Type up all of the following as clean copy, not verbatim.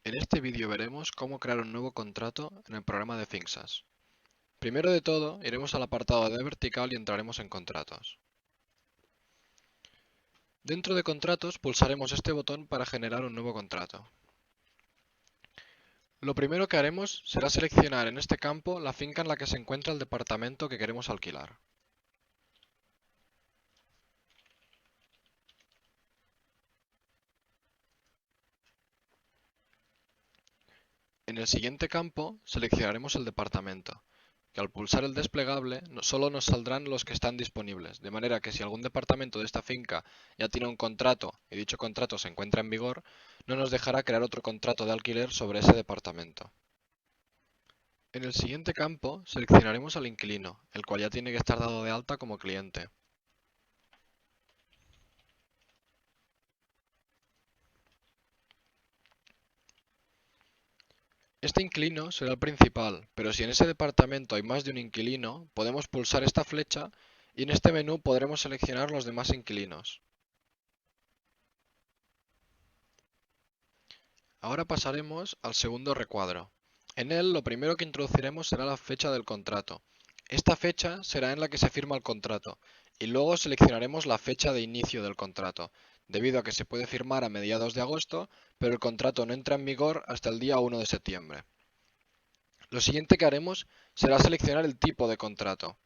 En este vídeo veremos cómo crear un nuevo contrato en el programa de Finxas. Primero de todo, iremos al apartado de vertical y entraremos en contratos. Dentro de contratos, pulsaremos este botón para generar un nuevo contrato. Lo primero que haremos será seleccionar en este campo la finca en la que se encuentra el departamento que queremos alquilar. En el siguiente campo, seleccionaremos el departamento, que al pulsar el desplegable solo nos saldrán los que están disponibles, de manera que si algún departamento de esta finca ya tiene un contrato y dicho contrato se encuentra en vigor, no nos dejará crear otro contrato de alquiler sobre ese departamento. En el siguiente campo seleccionaremos al inquilino, el cual ya tiene que estar dado de alta como cliente. Este inquilino será el principal, pero si en ese departamento hay más de un inquilino, podemos pulsar esta flecha y en este menú podremos seleccionar los demás inquilinos. Ahora pasaremos al segundo recuadro. En él lo primero que introduciremos será la fecha del contrato. Esta fecha será en la que se firma el contrato y luego seleccionaremos la fecha de inicio del contrato, debido a que se puede firmar a mediados de agosto, pero el contrato no entra en vigor hasta el día 1 de septiembre. Lo siguiente que haremos será seleccionar el tipo de contrato.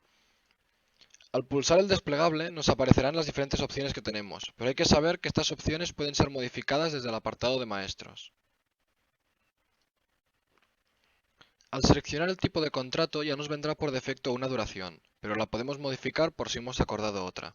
Al pulsar el desplegable nos aparecerán las diferentes opciones que tenemos, pero hay que saber que estas opciones pueden ser modificadas desde el apartado de maestros. Al seleccionar el tipo de contrato ya nos vendrá por defecto una duración, pero la podemos modificar por si hemos acordado otra.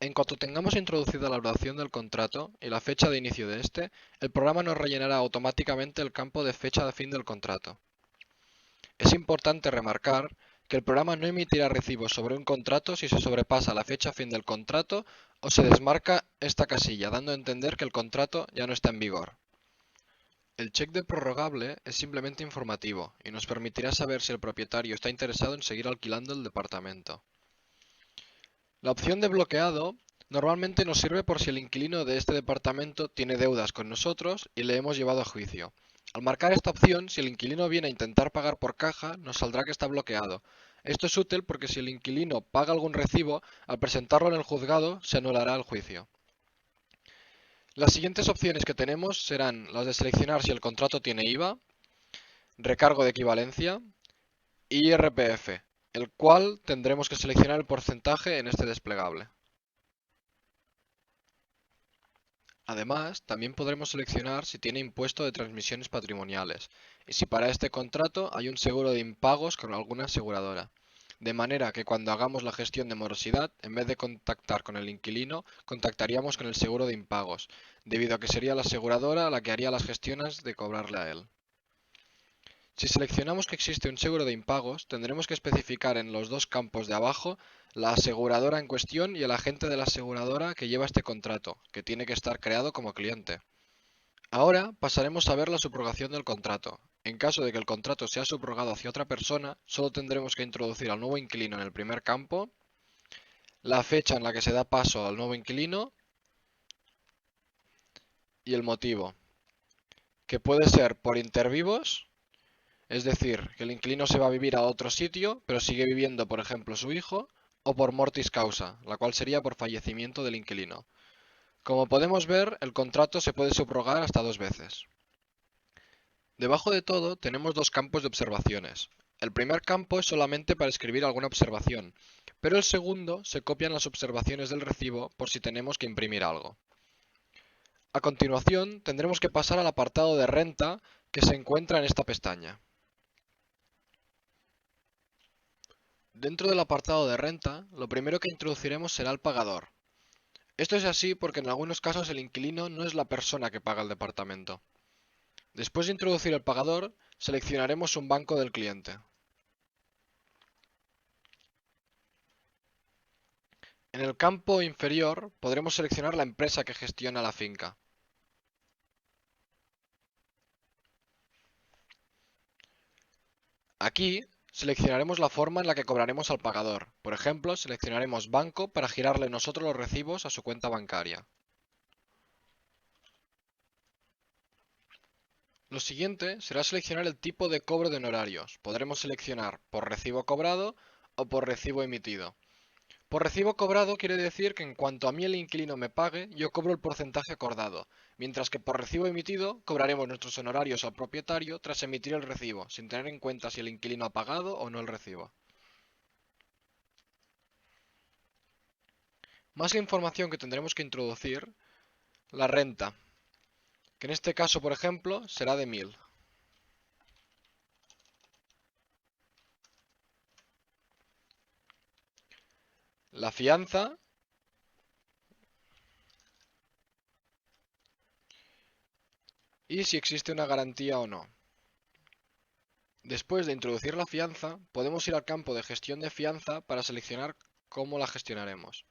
En cuanto tengamos introducida la duración del contrato y la fecha de inicio de este, el programa nos rellenará automáticamente el campo de fecha de fin del contrato. Es importante remarcar que el programa no emitirá recibos sobre un contrato si se sobrepasa la fecha fin del contrato o se desmarca esta casilla, dando a entender que el contrato ya no está en vigor. El check de prorrogable es simplemente informativo y nos permitirá saber si el propietario está interesado en seguir alquilando el departamento. La opción de bloqueado normalmente nos sirve por si el inquilino de este departamento tiene deudas con nosotros y le hemos llevado a juicio. Al marcar esta opción, si el inquilino viene a intentar pagar por caja, nos saldrá que está bloqueado. Esto es útil porque si el inquilino paga algún recibo, al presentarlo en el juzgado se anulará el juicio. Las siguientes opciones que tenemos serán las de seleccionar si el contrato tiene IVA, recargo de equivalencia y IRPF, el cual tendremos que seleccionar el porcentaje en este desplegable. Además, también podremos seleccionar si tiene impuesto de transmisiones patrimoniales y si para este contrato hay un seguro de impagos con alguna aseguradora. De manera que cuando hagamos la gestión de morosidad, en vez de contactar con el inquilino, contactaríamos con el seguro de impagos, debido a que sería la aseguradora la que haría las gestiones de cobrarle a él. Si seleccionamos que existe un seguro de impagos, tendremos que especificar en los dos campos de abajo la aseguradora en cuestión y el agente de la aseguradora que lleva este contrato, que tiene que estar creado como cliente. Ahora pasaremos a ver la subrogación del contrato. En caso de que el contrato sea subrogado hacia otra persona, solo tendremos que introducir al nuevo inquilino en el primer campo, la fecha en la que se da paso al nuevo inquilino y el motivo, que puede ser por intervivos. Es decir, que el inquilino se va a vivir a otro sitio, pero sigue viviendo, por ejemplo, su hijo, o por mortis causa, la cual sería por fallecimiento del inquilino. Como podemos ver, el contrato se puede subrogar hasta 2 veces. Debajo de todo tenemos dos campos de observaciones. El primer campo es solamente para escribir alguna observación, pero el segundo se copian las observaciones del recibo por si tenemos que imprimir algo. A continuación, tendremos que pasar al apartado de renta que se encuentra en esta pestaña. Dentro del apartado de renta, lo primero que introduciremos será el pagador. Esto es así porque en algunos casos el inquilino no es la persona que paga el departamento. Después de introducir el pagador, seleccionaremos un banco del cliente. En el campo inferior podremos seleccionar la empresa que gestiona la finca. Aquí seleccionaremos la forma en la que cobraremos al pagador. Por ejemplo, seleccionaremos banco para girarle nosotros los recibos a su cuenta bancaria. Lo siguiente será seleccionar el tipo de cobro de honorarios. Podremos seleccionar por recibo cobrado o por recibo emitido. Por recibo cobrado quiere decir que en cuanto a mí el inquilino me pague, yo cobro el porcentaje acordado, mientras que por recibo emitido cobraremos nuestros honorarios al propietario tras emitir el recibo, sin tener en cuenta si el inquilino ha pagado o no el recibo. Más información que tendremos que introducir, la renta, que en este caso, por ejemplo, será de 1000. La fianza y si existe una garantía o no. Después de introducir la fianza, podemos ir al campo de gestión de fianza para seleccionar cómo la gestionaremos.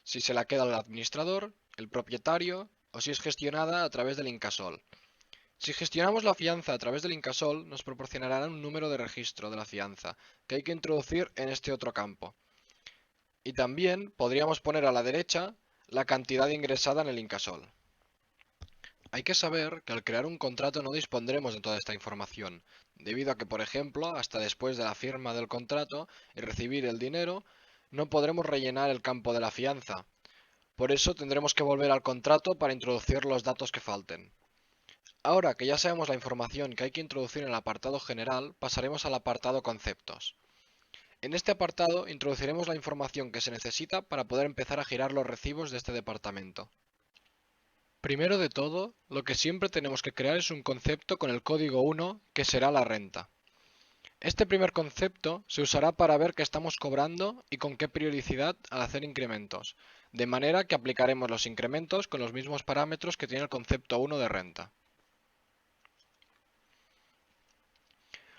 Si se la queda el administrador, el propietario o si es gestionada a través del Incasol. Si gestionamos la fianza a través del Incasol, nos proporcionará un número de registro de la fianza que hay que introducir en este otro campo. Y también podríamos poner a la derecha la cantidad ingresada en el Incasol. Hay que saber que al crear un contrato no dispondremos de toda esta información, debido a que, por ejemplo, hasta después de la firma del contrato y recibir el dinero, no podremos rellenar el campo de la fianza. Por eso tendremos que volver al contrato para introducir los datos que falten. Ahora que ya sabemos la información que hay que introducir en el apartado general, pasaremos al apartado conceptos. En este apartado introduciremos la información que se necesita para poder empezar a girar los recibos de este departamento. Primero de todo, lo que siempre tenemos que crear es un concepto con el código 1, que será la renta. Este primer concepto se usará para ver qué estamos cobrando y con qué periodicidad al hacer incrementos, de manera que aplicaremos los incrementos con los mismos parámetros que tiene el concepto 1 de renta.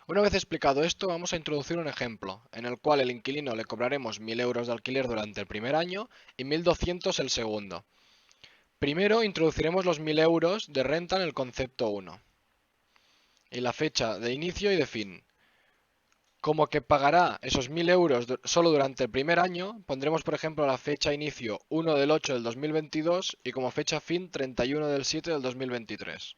Una vez explicado esto, vamos a introducir un ejemplo, en el cual el inquilino le cobraremos 1000 euros de alquiler durante el primer año y 1200 el segundo. Primero introduciremos los 1000 euros de renta en el concepto 1 y la fecha de inicio y de fin. Como que pagará esos 1000 euros solo durante el primer año, pondremos por ejemplo la fecha inicio 1 del 8 del 2022 y como fecha fin 31 del 7 del 2023.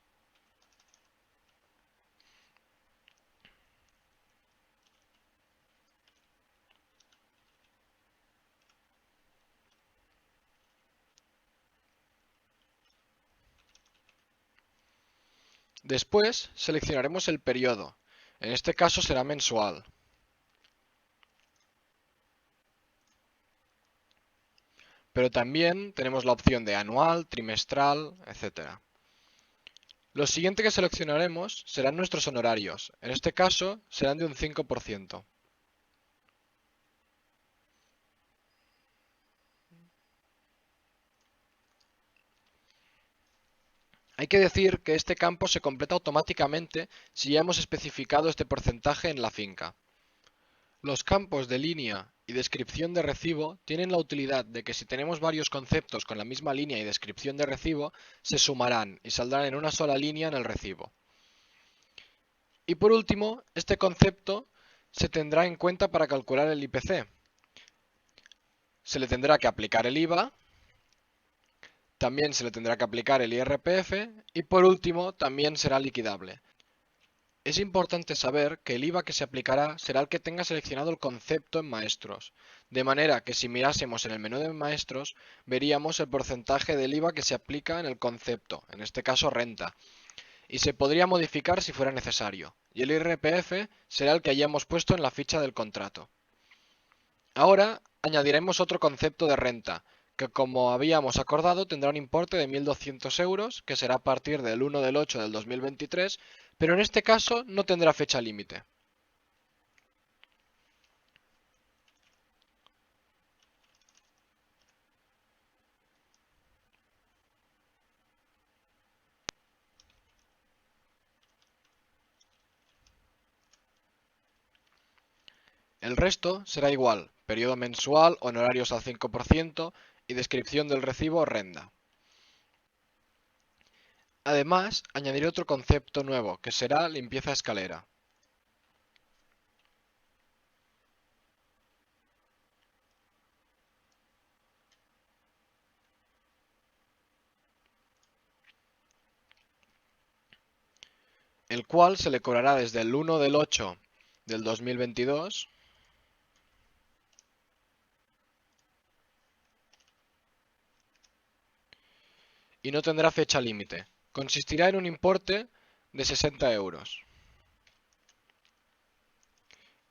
Después seleccionaremos el periodo, en este caso será mensual. Pero también tenemos la opción de anual, trimestral, etc. Lo siguiente que seleccionaremos serán nuestros honorarios, en este caso serán de un 5%. Hay que decir que este campo se completa automáticamente si ya hemos especificado este porcentaje en la finca. Los campos de línea y descripción de recibo tienen la utilidad de que si tenemos varios conceptos con la misma línea y descripción de recibo, se sumarán y saldrán en una sola línea en el recibo. Y por último, este concepto se tendrá en cuenta para calcular el IPC. Se le tendrá que aplicar el IVA, también se le tendrá que aplicar el IRPF y por último también será liquidable. Es importante saber que el IVA que se aplicará será el que tenga seleccionado el concepto en maestros, de manera que si mirásemos en el menú de maestros veríamos el porcentaje del IVA que se aplica en el concepto, en este caso renta, y se podría modificar si fuera necesario, y el IRPF será el que hayamos puesto en la ficha del contrato. Ahora añadiremos otro concepto de renta, que como habíamos acordado tendrá un importe de 1200 euros, que será a partir del 1 del 8 del 2023, pero en este caso no tendrá fecha límite. El resto será igual, periodo mensual, honorarios al 5% y descripción del recibo renta. Además, añadiré otro concepto nuevo, que será limpieza escalera. el cual se le cobrará desde el 1 del 8 del 2022 y no tendrá fecha límite. Consistirá en un importe de 60 euros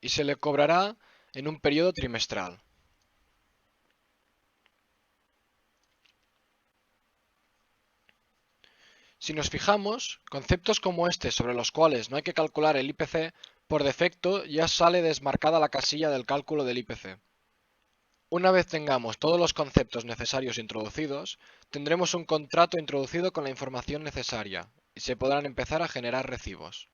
y se le cobrará en un periodo trimestral. Si nos fijamos, conceptos como este sobre los cuales no hay que calcular el IPC, por defecto ya sale desmarcada la casilla del cálculo del IPC. Una vez tengamos todos los conceptos necesarios introducidos, tendremos un contrato introducido con la información necesaria y se podrán empezar a generar recibos.